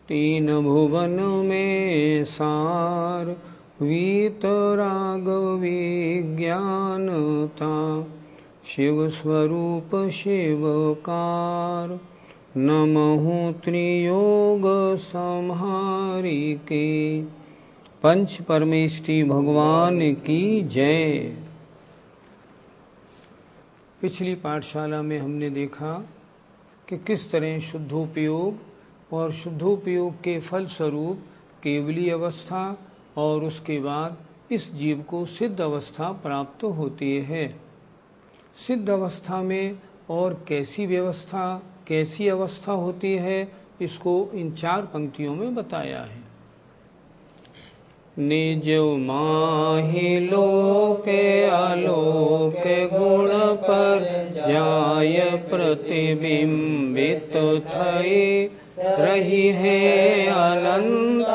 तीन भुवन में सार, वीतराग विज्ञानता, शिव स्वरूप शिवकार, नमः त्रियोग संहारी के। पंच परमेष्टि भगवान की जय। पिछली पाठशाला में हमने देखा कि किस तरह शुद्धोपयोग और शुद्धोपयोग के फलस्वरूप केवली अवस्था और उसके बाद इस जीव को सिद्ध अवस्था प्राप्त होती है। सिद्ध अवस्था में और कैसी अवस्था होती है, इसको इन 4 पंक्तियों में बताया है। निज माहि लोक आलोक गुण पर जाय प्रतिबिंबित थई, रही है अनंतानंत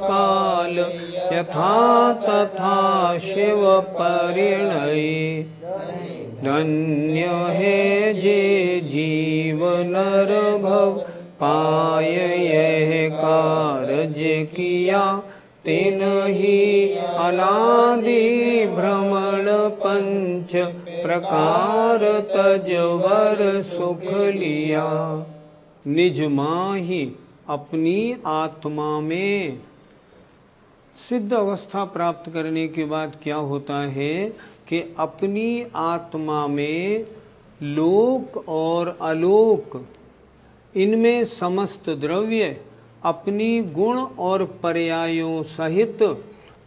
काल यथा तथा शिव परिणय। धन्य है जे जीव नर भव पाय, यह कार्य किया तिन्हि अनादि भ्रमण पंच प्रकार तजवर सुख लिया। निज माहि अपनी आत्मा में। सिद्ध अवस्था प्राप्त करने के बाद क्या होता है कि अपनी आत्मा में लोक और अलोक, इनमें समस्त द्रव्य अपनी गुण और पर्यायों सहित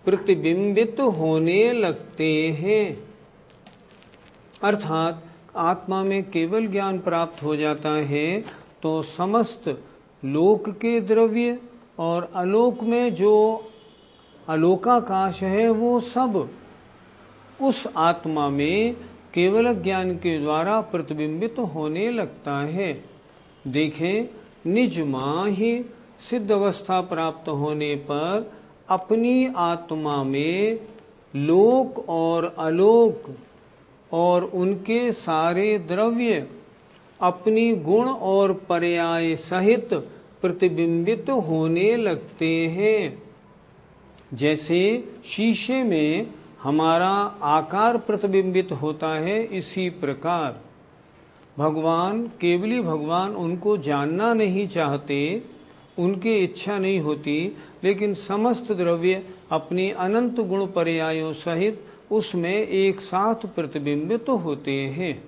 प्रतिबिंबित होने लगते हैं। अर्थात आत्मा में केवल ज्ञान प्राप्त हो जाता है तो समस्त लोक के द्रव्य और आलोक में जो आलोकाकाश है वो सब उस आत्मा में केवल ज्ञान के द्वारा प्रतिबिंबित होने लगता है। देखें, निज माहि सिद्ध अवस्था प्राप्त होने पर अपनी आत्मा में लोक और अलोक और उनके सारे द्रव्य अपनी गुण और पर्याय सहित प्रतिबिंबित होने लगते हैं। जैसे शीशे में हमारा आकार प्रतिबिंबित होता है, इसी प्रकार केवली भगवान उनको जानना नहीं चाहते, उनकी इच्छा नहीं होती, लेकिन समस्त द्रव्य अपनी अनंत गुण पर्यायों सहित उसमें एक साथ प्रतिबिंबित होते हैं।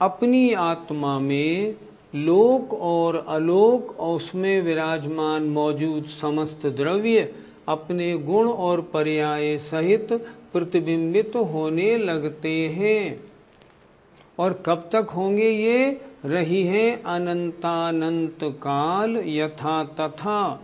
अपनी आत्मा में लोक और अलोक और उसमें विराजमान मौजूद समस्त द्रव्य अपने गुण और पर्याय सहित प्रतिबिंबित होने लगते हैं। और कब तक होंगे ये? रही है अनंतानंत काल यथा तथा।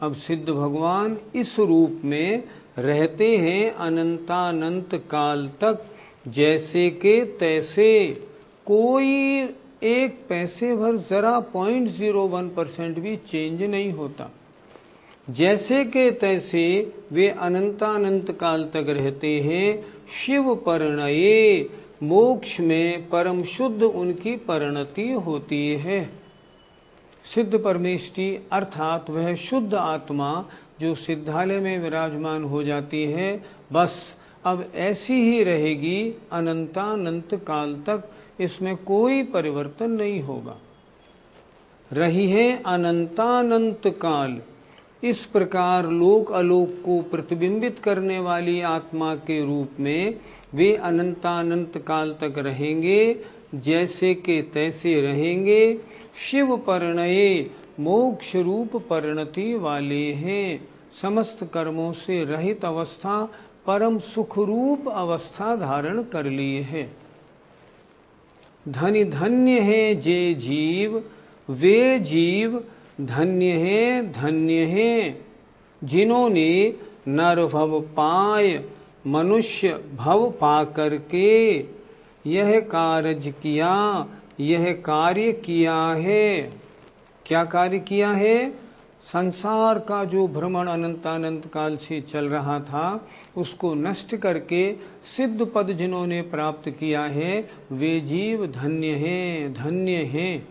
अब सिद्ध भगवान इस रूप में रहते हैं अनंतानंत काल तक, जैसे के तैसे। कोई एक पैसे भर जरा 0.01% भी चेंज नहीं होता। जैसे के तैसे वे अनंतानंत काल तक रहते हैं। शिव परिणये, मोक्ष में परम शुद्ध उनकी परिणति होती है। सिद्ध परमेष्टि अर्थात वह शुद्ध आत्मा जो सिद्धालय में विराजमान हो जाती है, बस अब ऐसी ही रहेगी अनंतानंत काल तक, इसमें कोई परिवर्तन नहीं होगा। रही है अनंतानंत काल। इस प्रकार लोक अलोक को प्रतिबिंबित करने वाली आत्मा के रूप में वे अनंतानंत काल तक रहेंगे, जैसे के तैसे रहेंगे। शिव परिणये, मोक्ष रूप परिणति वाले हैं। समस्त कर्मों से रहित अवस्था, परम सुख रूप अवस्था धारण कर ली है। धन्य धन्य है जे जीव, वे जीव धन्य हैं जिन्होंने नर भव पाय, मनुष्य भव पा करके यह कार्य किया है। क्या कार्य किया है? संसार का जो भ्रमण अनंतानंत काल से चल रहा था, उसको नष्ट करके सिद्ध पद जिन्होंने प्राप्त किया है, वे जीव धन्य हैं।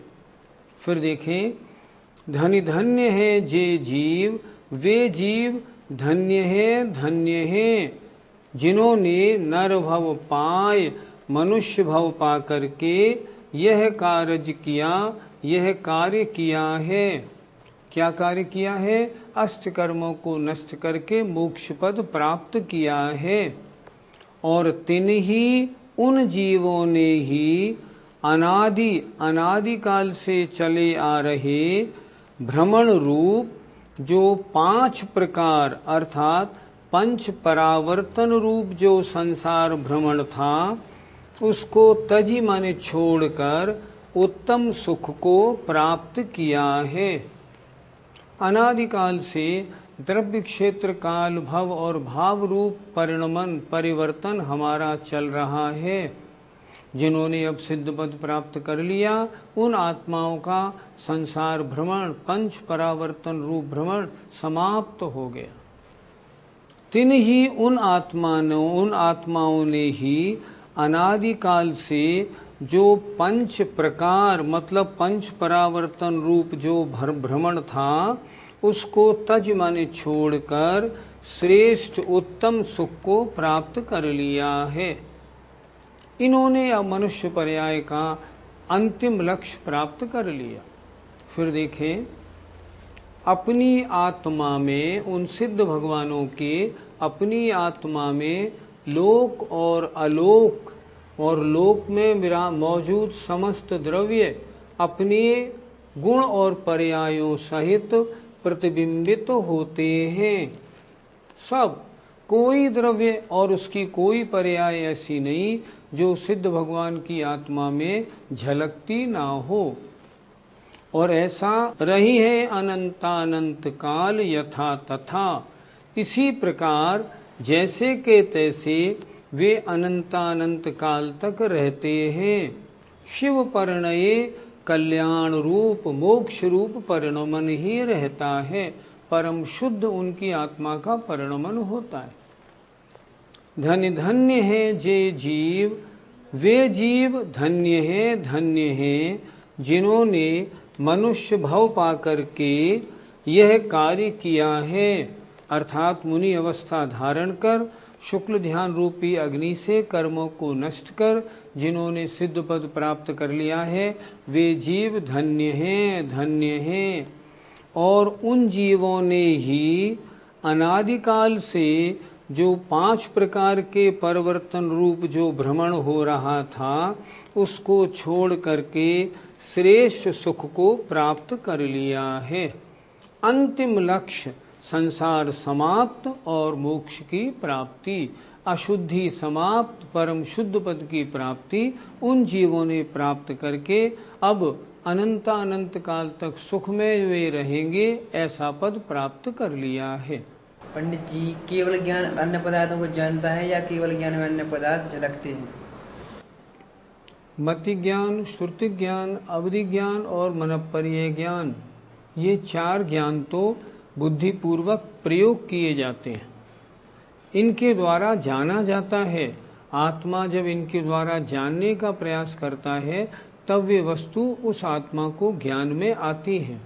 फिर देखें, धन्य धन्य है जे जीव, वे जीव धन्य है जिन्होंने नर भव पाए मनुष्य भव पा करके यह कार्य किया है। क्या कार्य किया है? अष्ट कर्मों को नष्ट करके मोक्ष पद प्राप्त किया है। और तिन ही उन जीवों ने ही अनादि काल से चले आ रहे भ्रमण रूप जो 5 प्रकार अर्थात पंच परावर्तन रूप जो संसार भ्रमण था उसको तजी माने छोड़कर उत्तम सुख को प्राप्त किया है। अनादिकाल से द्रव्य क्षेत्र काल भव और भाव रूप परिवर्तन हमारा चल रहा है। जिन्होंने अब सिद्ध पद प्राप्त कर लिया उन आत्माओं का संसार भ्रमण पंच परावर्तन रूप भ्रमण समाप्त हो गया। तिन ही उन आत्माओं ने ही अनादिकाल से जो पंच प्रकार मतलब पंच परावर्तन रूप जो भ्रमण था उसको तज माने छोड़कर श्रेष्ठ उत्तम सुख को प्राप्त कर लिया है। इन्होंने अब मनुष्य पर्याय का अंतिम लक्ष्य प्राप्त कर लिया। फिर देखें, अपनी आत्मा में उन सिद्ध भगवानों के अपनी आत्मा में लोक और अलोक और लोक में मौजूद समस्त द्रव्य अपने गुण और पर्यायों सहित प्रतिबिंबित होते हैं। सब कोई द्रव्य और उसकी कोई पर्याय ऐसी नहीं जो सिद्ध भगवान की आत्मा में झलकती ना हो। और ऐसा रही है अनंतानंत काल यथा तथा। इसी प्रकार जैसे के तैसे वे अनंतानंत काल तक रहते हैं। शिव परिणये कल्याण रूप मोक्ष रूप परिणमन ही रहता है। परम शुद्ध उनकी आत्मा का परिणमन होता है। धन्य धन्य है जे जीव, वे जीव धन्य है जिन्होंने मनुष्य भव पाकर के यह कार्य किया है। अर्थात मुनि अवस्था धारण कर शुक्ल ध्यान रूपी अग्नि से कर्मों को नष्ट कर जिन्होंने सिद्ध पद प्राप्त कर लिया है वे जीव धन्य हैं। और उन जीवों ने ही अनादिकाल से जो 5 प्रकार के परिवर्तन रूप जो भ्रमण हो रहा था उसको छोड़ करके श्रेष्ठ सुख को प्राप्त कर लिया है। अंतिम लक्ष्य संसार समाप्त और मोक्ष की प्राप्ति, अशुद्धि समाप्त परम शुद्ध पद की प्राप्ति उन जीवों ने प्राप्त करके अब अनंत काल तक सुख में वे रहेंगे ऐसा पद प्राप्त कर लिया है। पंडित जी, केवल ज्ञान अन्य पदार्थों को जानता है या केवल ज्ञान में अन्य पदार्थ झलकते हैं? मति ज्ञान, श्रुति ज्ञान, अवधि ज्ञान और मनःपर्यय ज्ञान, ये 4 ज्ञान तो बुद्धिपूर्वक प्रयोग किए जाते हैं। इनके द्वारा जाना जाता है। आत्मा जब इनके द्वारा जानने का प्रयास करता है तब वे वस्तु उस आत्मा को ज्ञान में आती है।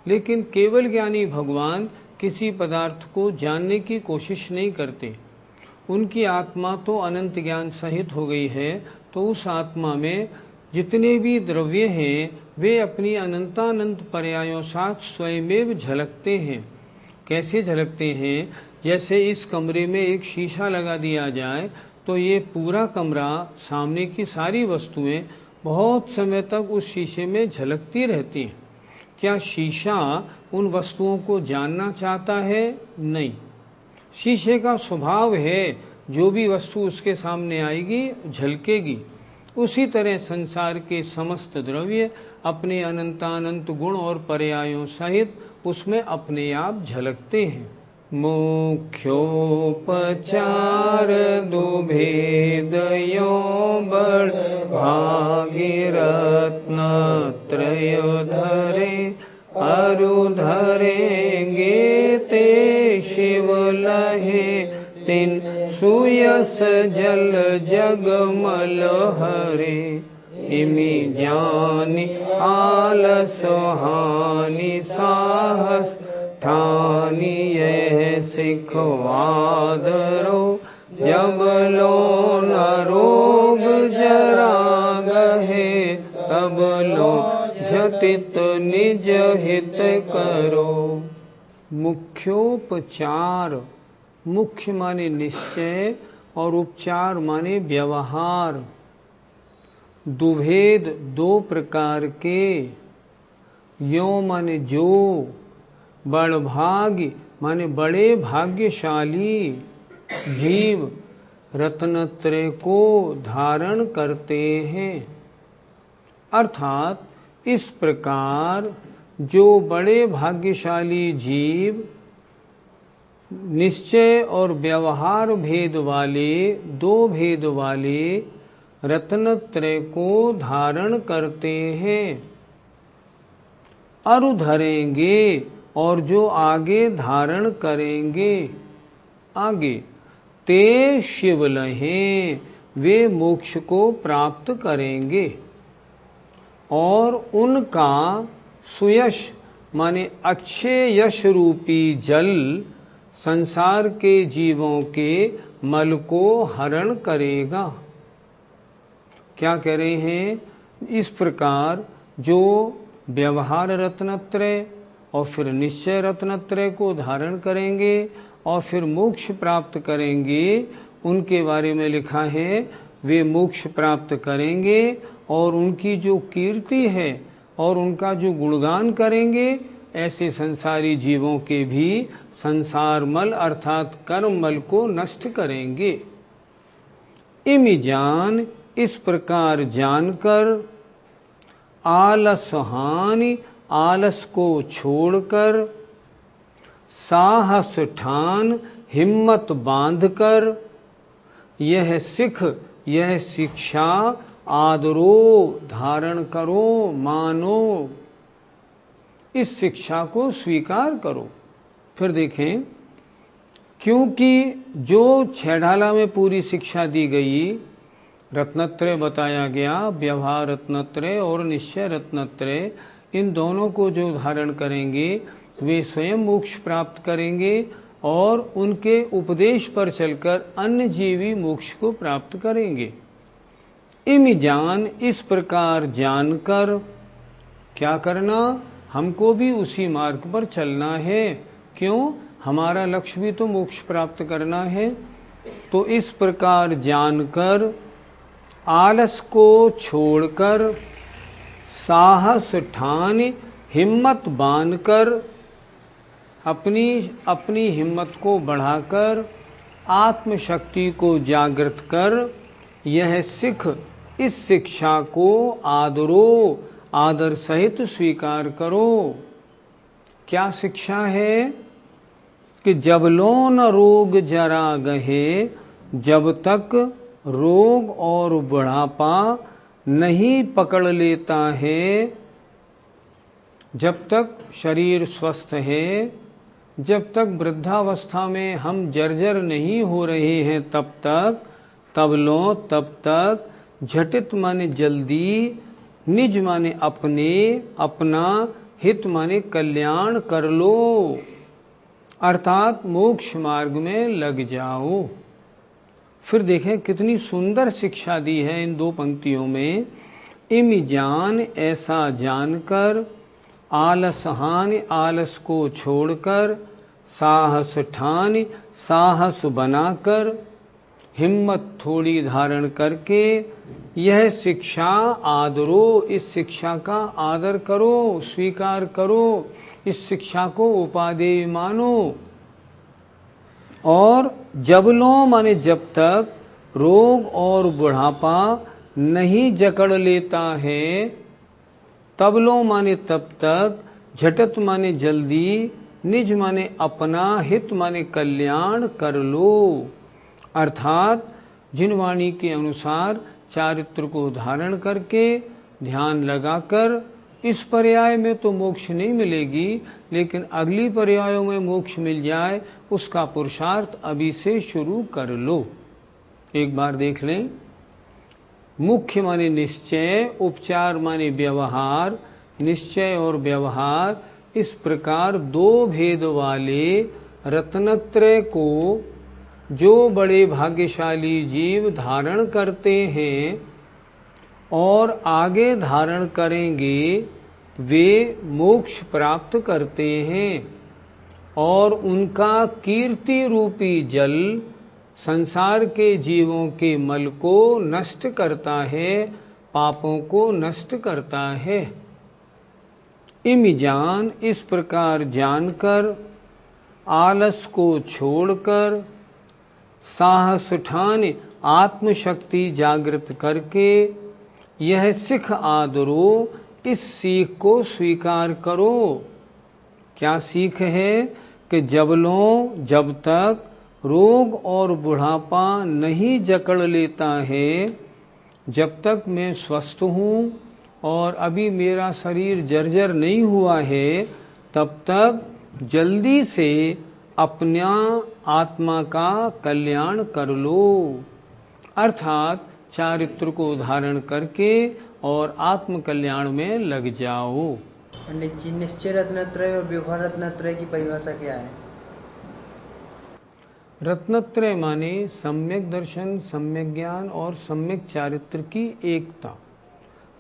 लेकिन केवल ज्ञानी भगवान किसी पदार्थ को जानने की कोशिश नहीं करते। उनकी आत्मा तो अनंत ज्ञान सहित हो गई है, तो उस आत्मा में जितने भी द्रव्य हैं वे अपनी अनंतानंत पर्यायों साथ स्वयमेव झलकते हैं। कैसे झलकते हैं? जैसे इस कमरे में एक शीशा लगा दिया जाए तो ये पूरा कमरा, सामने की सारी वस्तुएं बहुत समय तक उस शीशे में झलकती रहती हैं। क्या शीशा उन वस्तुओं को जानना चाहता है? नहीं। शीशे का स्वभाव है जो भी वस्तु उसके सामने आएगी झलकेगी। उसी तरह संसार के समस्त द्रव्य अपने अनंतानंत गुण और पर्यायों सहित उसमें अपने आप झलकते हैं। मुख्योपचार दो भेदयो बड़ भाग्य रत्न त्रय धरे अरु धरेंगे ते शिव लहे तिन सुयस जल जगमल हरे। इमि जानि आलस हानि साहस ठानि यह सिखवादरो जब लो न रोग जरा गहे तब लो झटित निज हित करो। मुख्योपचार, मुख्य माने निश्चय और उपचार माने व्यवहार, दुभेद दो प्रकार के, यो माने जो, बड़भाग्य माने बड़े भाग्यशाली जीव रत्नत्रय को धारण करते हैं। अर्थात इस प्रकार जो बड़े भाग्यशाली जीव निश्चय और व्यवहार भेद वाले, दो भेद वाले रत्नत्रय को धारण करते हैं, अरु धरेंगे और जो आगे धारण करेंगे, आगे ते शिव लहें, वे मोक्ष को प्राप्त करेंगे और उनका सुयश माने अच्छे यश रूपी जल संसार के जीवों के मल को हरण करेगा। क्या कह रहे हैं? इस प्रकार जो व्यवहार रत्नत्रय और फिर निश्चय रत्नत्रय को धारण करेंगे और फिर मोक्ष प्राप्त करेंगे, उनके बारे में लिखा है वे मोक्ष प्राप्त करेंगे और उनकी जो कीर्ति है और उनका जो गुणगान करेंगे, ऐसे संसारी जीवों के भी संसार मल अर्थात कर्म मल को नष्ट करेंगे। इमि जान, इस प्रकार जानकर, आलस हानि, आलस को छोड़कर, साहस ठान, हिम्मत बांधकर, यह सिख, यह शिक्षा आदरो, धारण करो, मानो, इस शिक्षा को स्वीकार करो। फिर देखें, क्योंकि जो छेढ़ाला में पूरी शिक्षा दी गई, रत्नत्रय बताया गया, व्यवहार रत्नत्रय और निश्चय रत्नत्रय, इन दोनों को जो धारण करेंगे वे स्वयं मोक्ष प्राप्त करेंगे और उनके उपदेश पर चलकर अन्य जीवी मोक्ष को प्राप्त करेंगे। इमि जान, इस प्रकार जानकर, क्या करना? हमको भी उसी मार्ग पर चलना है। क्यों? हमारा लक्ष्य भी तो मोक्ष प्राप्त करना है। तो इस प्रकार जानकर, आलस को छोड़कर, साहस ठान, हिम्मत बांधकर, अपनी हिम्मत को बढ़ाकर, आत्मशक्ति को जागृत कर, यह सिख, इस शिक्षा को आदरो, आदर सहित स्वीकार करो। क्या शिक्षा है? कि जब लो न रोग जरा गहे, जब तक रोग और बुढ़ापा नहीं पकड़ लेता है, जब तक शरीर स्वस्थ है, जब तक वृद्धावस्था में हम जर्जर नहीं हो रहे हैं, तब तक, तब लो, तब तक, झटित माने जल्दी, निज माने अपने, अपना, हित माने कल्याण कर लो, अर्थात मोक्ष मार्ग में लग जाओ। फिर देखें कितनी सुंदर शिक्षा दी है इन दो पंक्तियों में। इमि जान, ऐसा जानकर, आलस हानि, आलस को छोड़कर, साहस ठान, साहस बनाकर, हिम्मत थोड़ी धारण करके, यह शिक्षा आदरो, इस शिक्षा का आदर करो, स्वीकार करो, इस शिक्षा को उपादेय मानो। और जब लो माने जब तक रोग और बुढ़ापा नहीं जकड़ लेता है, तब लो माने तब तक, झटत माने जल्दी, निज माने अपना, हित माने कल्याण कर लो, अर्थात जिन वाणी के अनुसार चारित्र को धारण करके ध्यान लगाकर, इस पर्याय में तो मोक्ष नहीं मिलेगी, लेकिन अगली पर्यायों में मोक्ष मिल जाए, उसका पुरुषार्थ अभी से शुरू कर लो। एक बार देख लें, मुख्य माने निश्चय, उपचार माने व्यवहार, निश्चय और व्यवहार, इस प्रकार दो भेद वाले रत्नत्रय को जो बड़े भाग्यशाली जीव धारण करते हैं और आगे धारण करेंगे वे मोक्ष प्राप्त करते हैं और उनका कीर्ति रूपी जल संसार के जीवों के मल को नष्ट करता है, पापों को नष्ट करता है। इम जान, इस प्रकार जानकर, आलस को छोड़कर, साहस ठाने आत्मशक्ति जागृत करके यह सिख आदरो, इस सीख को स्वीकार करो। क्या सीख है कि जब तक रोग और बुढ़ापा नहीं जकड़ लेता है, जब तक मैं स्वस्थ हूँ और अभी मेरा शरीर जर्जर नहीं हुआ है, तब तक जल्दी से अपना आत्मा का कल्याण कर लो, अर्थात चारित्र को धारण करके और आत्म कल्याण में लग जाओ। निश्चय रत्नत्रय और व्यवहार रत्नत्रय की परिभाषा क्या है? रत्नत्रय माने सम्यक दर्शन, सम्यक ज्ञान और सम्यक चारित्र की एकता।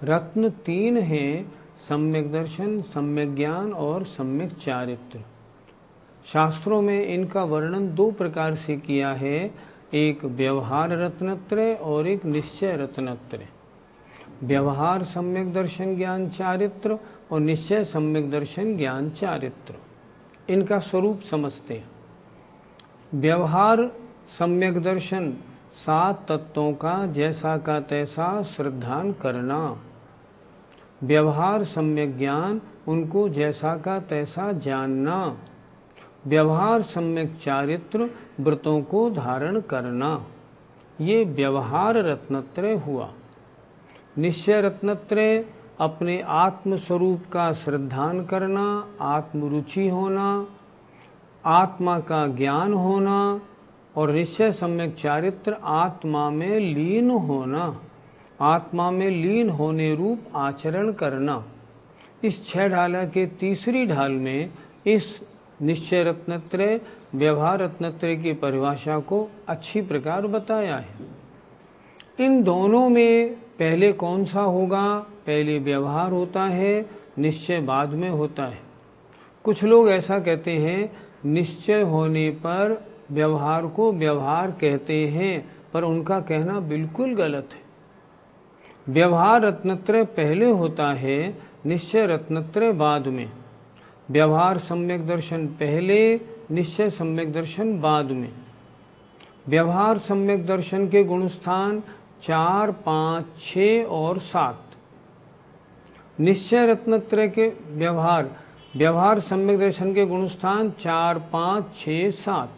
रत्न तीन हैं, सम्यक दर्शन, सम्यक ज्ञान और सम्यक चारित्र। शास्त्रों में इनका वर्णन दो प्रकार से किया है, एक व्यवहार रत्नत्रय और एक निश्चय रत्नत्रय। व्यवहार सम्यक दर्शन ज्ञान चारित्र और निश्चय सम्यक दर्शन ज्ञान चारित्र। इनका स्वरूप समझते हैं। व्यवहार सम्यक दर्शन 7 तत्वों का जैसा का तैसा श्रद्धान करना। व्यवहार सम्यक ज्ञान, उनको जैसा का तैसा जानना। व्यवहार सम्यक चारित्र, व्रतों को धारण करना। ये व्यवहार रत्नत्रय हुआ। निश्चय रत्नत्रय अपने आत्म स्वरूप का श्रद्धान करना, आत्मरुचि होना, आत्मा का ज्ञान होना और निश्चय सम्यक चारित्र आत्मा में लीन होना, आत्मा में लीन होने रूप आचरण करना। इस 6 ढाला के तीसरी ढाल में इस निश्चय रत्नत्रय व्यवहार रत्नत्रय की परिभाषा को अच्छी प्रकार बताया है। इन दोनों में पहले कौन सा होगा? पहले व्यवहार होता है, निश्चय बाद में होता है। कुछ लोग ऐसा कहते हैं, निश्चय होने पर व्यवहार को व्यवहार कहते हैं, पर उनका कहना बिल्कुल गलत है। व्यवहार रत्नत्रय पहले होता है, निश्चय रत्नत्रय बाद में। व्यवहार सम्यक दर्शन पहले, निश्चय सम्यक दर्शन बाद में। व्यवहार सम्यक दर्शन के गुणस्थान 4, 5, 6 और 7। निश्चय रत्नत्रय के व्यवहार सम्यक दर्शन के गुणस्थान 4, 5, 6, 7।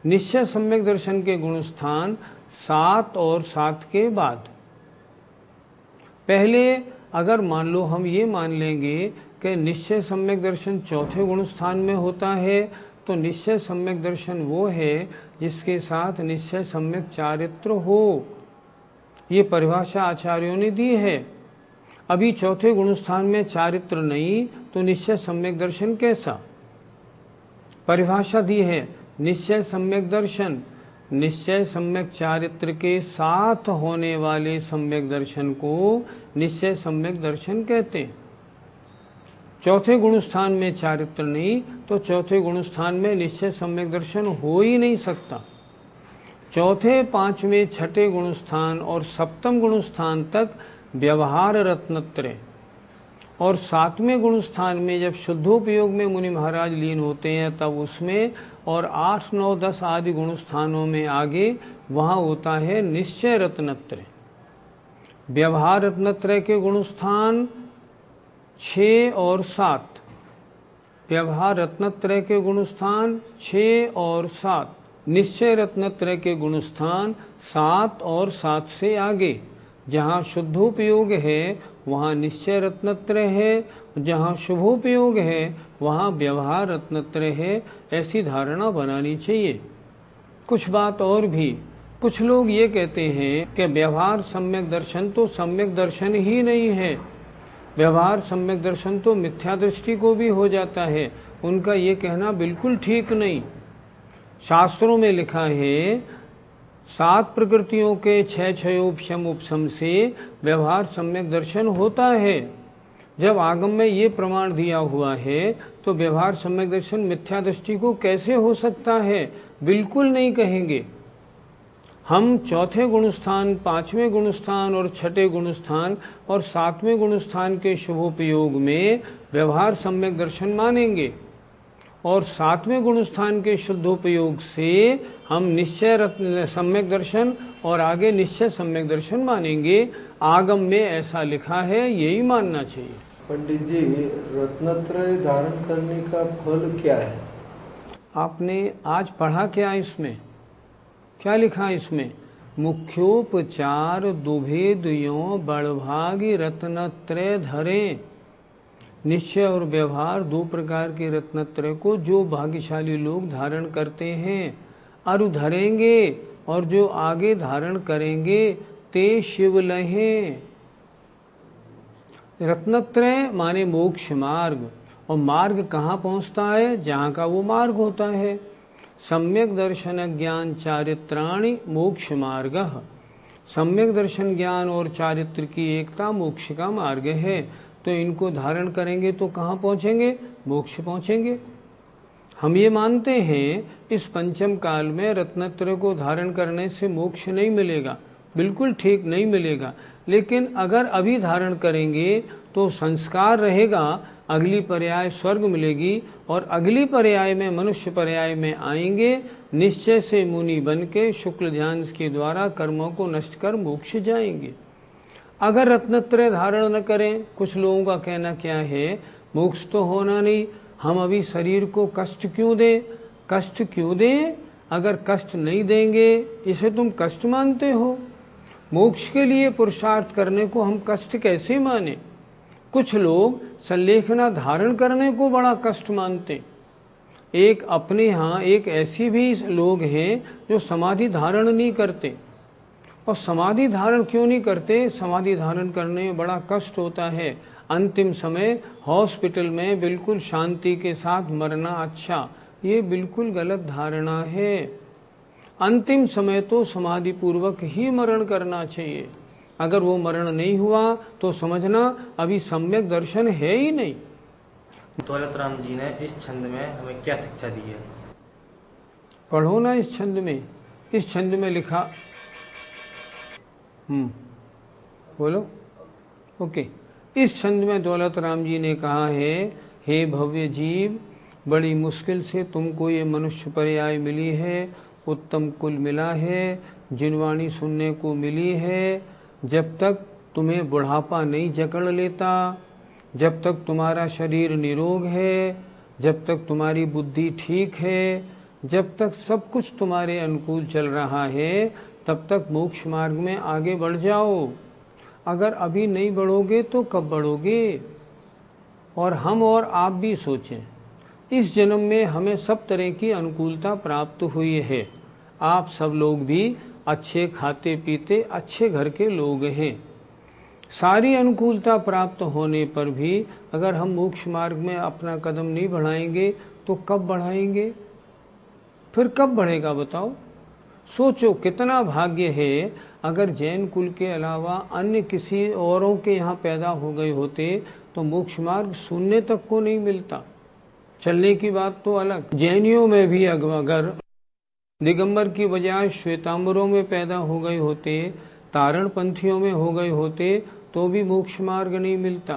निश्चय सम्यक दर्शन के गुणस्थान 7 और 7 के बाद। पहले अगर मान लो हम ये मान लेंगे कि निश्चय सम्यक दर्शन चौथे गुणस्थान में होता है, तो निश्चय सम्यक दर्शन वो है जिसके साथ निश्चय सम्यक चारित्र हो। ये परिभाषा आचार्यों ने दी है। अभी चौथे गुणस्थान में चारित्र नहीं, तो निश्चय सम्यक दर्शन कैसा? परिभाषा दी है, निश्चय सम्यक दर्शन निश्चय सम्यक चारित्र के साथ होने वाले सम्यक दर्शन को निश्चय सम्यक दर्शन कहते हैं। चौथे गुणस्थान में चारित्र नहीं, तो चौथे गुणस्थान में निश्चय सम्यक दर्शन हो ही नहीं सकता। चौथे, 5वें, 6ठे गुणस्थान और 7वें गुणस्थान तक व्यवहार रत्नत्रय, और 7वें गुणस्थान में जब शुद्धोपयोग में मुनि महाराज लीन होते हैं तब उसमें, और 8, 9, 10 आदि गुणस्थानों में आगे वहाँ होता है निश्चय रत्नत्रय। व्यवहार रत्नत्रय के गुणस्थान 6 और 7। व्यवहार रत्नत्रय के गुणस्थान 6 और 7। निश्चय रत्नत्रय के गुणस्थान 7 और 7 से आगे। जहाँ शुद्धोपयोग है वहाँ निश्चय रत्नत्रय है, जहाँ शुभोपयोग है वहाँ व्यवहार रत्नत्रय है। ऐसी धारणा बनानी चाहिए। कुछ बात और भी, कुछ लोग ये कहते हैं कि व्यवहार सम्यक दर्शन तो सम्यक दर्शन ही नहीं है, व्यवहार सम्यक दर्शन तो मिथ्या दृष्टि को भी हो जाता है। उनका ये कहना बिल्कुल ठीक नहीं। शास्त्रों में लिखा है 7 प्रकृतियों के 6 क्षयोपशम उपशम से व्यवहार सम्यक दर्शन होता है। जब आगम में ये प्रमाण दिया हुआ है तो व्यवहार सम्यक दर्शन मिथ्या दृष्टि को कैसे हो सकता है? बिल्कुल नहीं कहेंगे। हम चौथे गुणस्थान, 5वें गुणस्थान और 6ठे गुणस्थान और 7वें गुणस्थान के शुभोपयोग में व्यवहार सम्यक दर्शन मानेंगे और 7वें गुणस्थान के शुद्धोपयोग से हम निश्चय सम्यक दर्शन और आगे निश्चय सम्यक दर्शन मानेंगे। आगम में ऐसा लिखा है, यही मानना चाहिए। पंडित जी, रत्नत्रय धारण करने का फल क्या है? आपने आज पढ़ा क्या इसमें? क्या लिखा इसमें? मुख्योपचार दुभेदयों बड़भागी रत्नत्रय धरे। निश्चय और व्यवहार 2 प्रकार के रत्नत्रय को जो भाग्यशाली लोग धारण करते हैं अरु धरेंगे और जो आगे धारण करेंगे ते शिव लहें। रत्नत्रय माने मोक्ष मार्ग, और मार्ग कहाँ पहुँचता है? जहाँ का वो मार्ग होता है। सम्यक दर्शन ज्ञान चारित्राणि मोक्ष मार्ग। सम्यक दर्शन ज्ञान और चारित्र की एकता मोक्ष का मार्ग है। तो इनको धारण करेंगे तो कहाँ पहुँचेंगे? मोक्ष पहुँचेंगे। हम ये मानते हैं इस पंचम काल में रत्नत्रय को धारण करने से मोक्ष नहीं मिलेगा, बिल्कुल ठीक नहीं मिलेगा। लेकिन अगर अभी धारण करेंगे तो संस्कार रहेगा, अगली पर्याय स्वर्ग मिलेगी और अगली पर्याय में मनुष्य पर्याय में आएंगे। निश्चय से मुनि बन के शुक्ल ध्यान के द्वारा कर्मों को नष्ट कर मोक्ष जाएंगे। अगर रत्नत्रय धारण न करें, कुछ लोगों का कहना क्या है, मोक्ष तो होना नहीं, हम अभी शरीर को कष्ट क्यों दें? कष्ट क्यों दें? अगर कष्ट नहीं देंगे इसे तुम कष्ट मानते हो, मोक्ष के लिए पुरुषार्थ करने को हम कष्ट कैसे माने? कुछ लोग संलेखना धारण करने को बड़ा कष्ट मानते। एक अपने यहाँ एक ऐसी भी लोग हैं जो समाधि धारण नहीं करते। और समाधि धारण क्यों नहीं करते? समाधि धारण करने में बड़ा कष्ट होता है। अंतिम समय हॉस्पिटल में बिल्कुल शांति के साथ मरना अच्छा, ये बिल्कुल गलत धारणा है। अंतिम समय तो समाधि पूर्वक ही मरण करना चाहिए। अगर वो मरण नहीं हुआ तो समझना अभी सम्यक दर्शन है ही नहीं। दौलत राम जी ने इस छंद में हमें क्या शिक्षा दी है? पढ़ो ना इस छंद में। इस छंद में लिखा, बोलो। ओके। इस छंद में दौलत राम जी ने कहा है, हे भव्य जीव, बड़ी मुश्किल से तुमको ये मनुष्य पर्याय मिली है, उत्तम कुल मिला है, जिनवाणी सुनने को मिली है। जब तक तुम्हें बुढ़ापा नहीं जकड़ लेता, जब तक तुम्हारा शरीर निरोग है, जब तक तुम्हारी बुद्धि ठीक है, जब तक सब कुछ तुम्हारे अनुकूल चल रहा है, तब तक मोक्ष मार्ग में आगे बढ़ जाओ। अगर अभी नहीं बढ़ोगे तो कब बढ़ोगे? और हम और आप भी सोचें, इस जन्म में हमें सब तरह की अनुकूलता प्राप्त हुई है। आप सब लोग भी अच्छे खाते पीते अच्छे घर के लोग हैं। सारी अनुकूलता प्राप्त होने पर भी अगर हम मोक्ष मार्ग में अपना कदम नहीं बढ़ाएंगे तो कब बढ़ाएंगे? फिर कब बढ़ेगा बताओ? सोचो कितना भाग्य है अगर जैन कुल के अलावा अन्य किसी औरों के यहाँ पैदा हो गए होते तो मोक्ष मार्ग सुनने तक को नहीं मिलता। चलने की बात तो अलग। जैनियों में भी अगर दिगंबर की बजाय श्वेतांबरों में पैदा हो गए होते, तारण पंथियों में हो गए होते, तो भी मोक्ष मार्ग नहीं मिलता।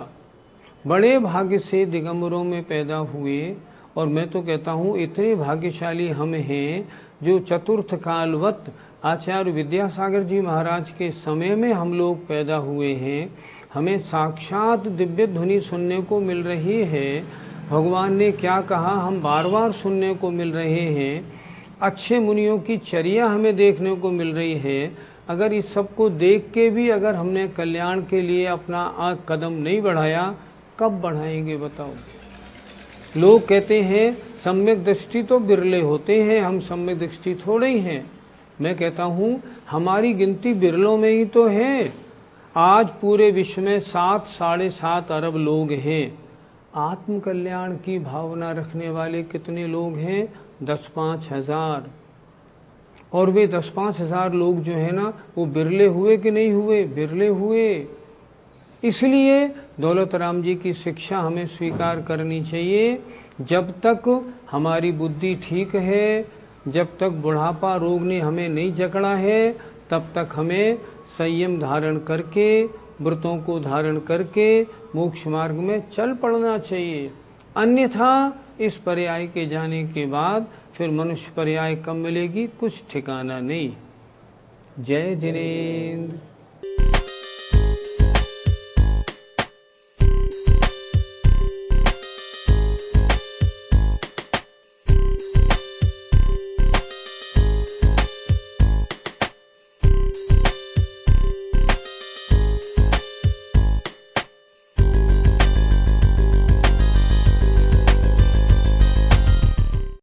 बड़े भाग्य से दिगंबरों में पैदा हुए, और मैं तो कहता हूँ इतने भाग्यशाली हम हैं जो चतुर्थ कालवत आचार्य विद्यासागर जी महाराज के समय में हम लोग पैदा हुए हैं। हमें साक्षात दिव्य ध्वनि सुनने को मिल रही है। भगवान ने क्या कहा हम बार बार सुनने को मिल रहे हैं। अच्छे मुनियों की चर्या हमें देखने को मिल रही है। अगर इस सब को देख के भी अगर हमने कल्याण के लिए अपना कदम नहीं बढ़ाया, कब बढ़ाएंगे बताओ? लोग कहते हैं सम्यक दृष्टि तो बिरले होते हैं, हम सम्यक दृष्टि थोड़े ही हैं। मैं कहता हूँ हमारी गिनती बिरलों में ही तो है। आज पूरे विश्व में 7-7.5 अरब लोग हैं। आत्म कल्याण की भावना रखने वाले कितने लोग हैं? 10-5 हजार। और वे 10-5 हजार लोग जो है ना, वो बिरले हुए कि नहीं हुए? बिरले हुए। इसलिए दौलत राम जी की शिक्षा हमें स्वीकार करनी चाहिए। जब तक हमारी बुद्धि ठीक है, जब तक बुढ़ापा रोग ने हमें नहीं जकड़ा है, तब तक हमें संयम धारण करके, व्रतों को धारण करके मोक्ष मार्ग में चल पड़ना चाहिए। अन्यथा इस पर्याय के जाने के बाद फिर मनुष्य पर्याय कब मिलेगी, कुछ ठिकाना नहीं। जय जिनेन्द्र।